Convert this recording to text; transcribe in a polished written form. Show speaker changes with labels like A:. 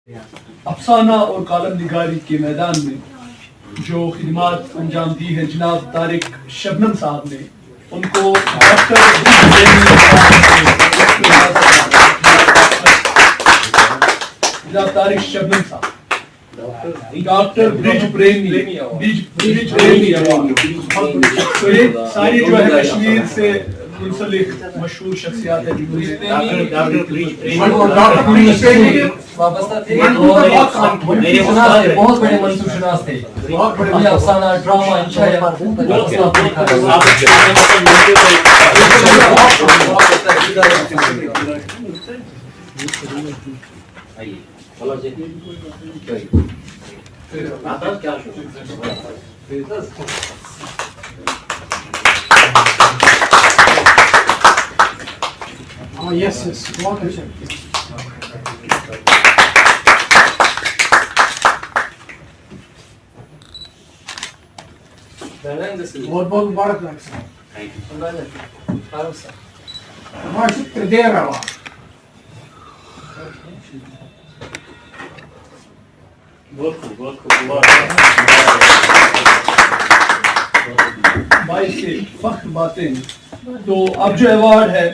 A: अफसाना और कॉलम निगारी के मैदान में जो खिदमात अंजाम दी है जनाब तारिक शबनम साहब ने, उनको डॉक्टर जनाब तारिक शबनम साहब डॉक्टर ब्रिज प्रेमी अवार्ड। तो ये सारी जो है कश्मीर से मुंसलिक मशहूर शख्सियात है डॉक्टर ब्रिज
B: वाबस्ता थे, बहुत बड़े मंसूरशनास थे, ये अफसाना ड्रामा इंशाया
C: यस बहुत अच्छा। बहुत बहुत मुबारक हमारा शुक्र दे रहा हूँ।
D: बहुत खूब
A: भाई से फख्र बातें। तो अब जो अवार्ड है